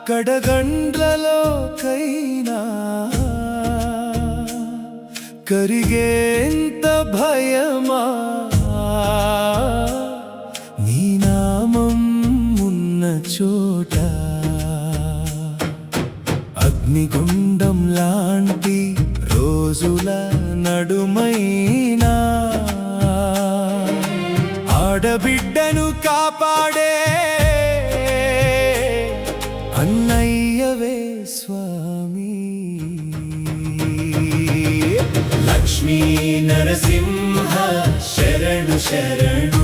కడగండ్లలోకైనా కరిగేంత భయమా నీ నామం ఉన్న చోట అగ్నిగుండం లాంటి రోజుల నడుమైనా ఆడబిడ్డను కాపాడే అన్నయ్యవే స్వామి. లక్ష్మీ నరసింహ శరణు శరణు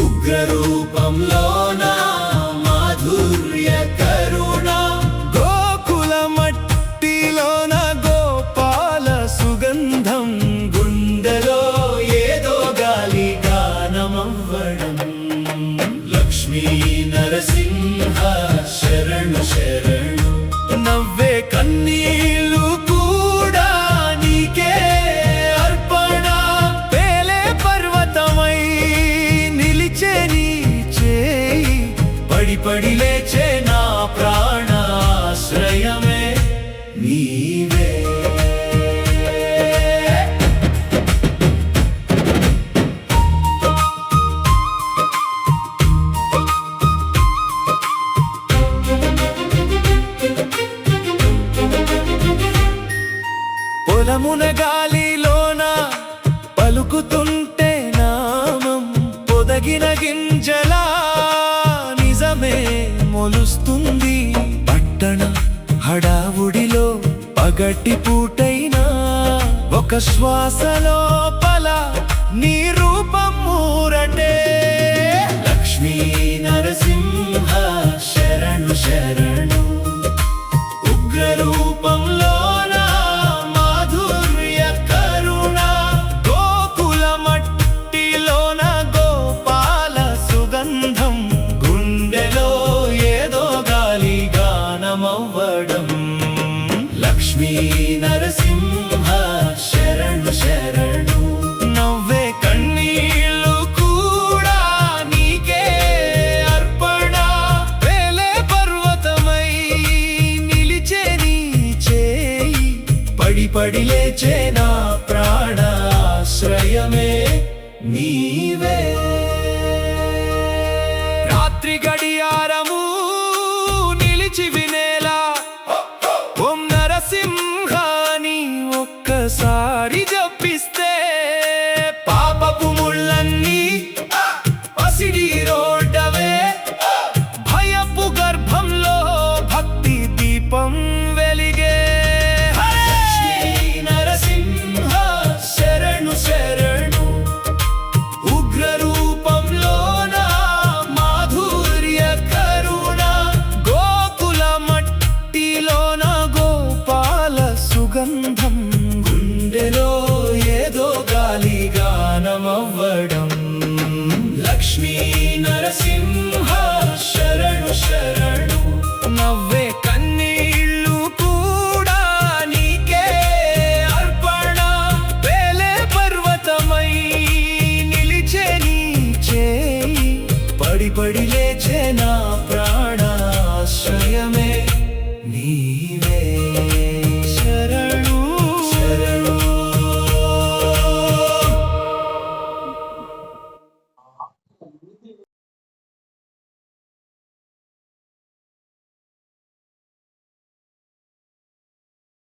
ఉగ్రరూపంలోన మాధుర్య కరుణ గోకుల మట్టిలోన గోపాల సుగంధం గుండెలో ఏదో గాలి గానమవ్వడం. లక్ష్మీ నరసింహ శరణు శరణు నవ్వే కన్నీళ్ళు కూడా నీకే అర్పణ. పేలే పర్వతమై నిలిచే నీ చేయి పడి పడి లేచే నా ప్రాణాశ్రయమే నీవే. పొలమున గాలిలోన పలుకుతుంటే నామం పొదగిన గింజలా నిజమే మొలుస్తుంది. పట్టణ హడావుడిలో పగటి పూటైనా ఒక శ్వాసలో పల నీ రూపం మూరటే. లక్ష్మీ నరసింహ శరణు శరణు ఉగ్రరూపంలో లక్ష్మీ నరసింహ శరణు శరణు నవ్వే కన్నీళ్ళు కూడా నీకే అర్పణ. పేలే పర్వతమై నిలిచే నీ చేయి పడి పడి లేచే నా ప్రాణాశ్రయమే నీవే. రాత్రి గడియారము నిలిచి వినేలా ఓం నరసింహాని ఒక్కసారి జపిస్తే పాపపు ముళ్ళన్నీ పసిడి రోడ్డవే. భయపు గర్భంలో భక్తి దీపం వెలిగే. లక్ష్మీ నరసింహ శరణు శరణు ఉగ్రరూపంలోన మాధుర్య కరుణ గోకుల మట్టిలోన గోపాల సుగంధం గుండెలో ఏదో గాలి గానమవ్వడం. లక్ష్మీ నరసింహ శరణు శరణు నవ్వే కన్నీళ్ళు కూడా నీకే అర్పణ. పేలే పర్వతమై నిలిచే నీ చేయి పడి పడి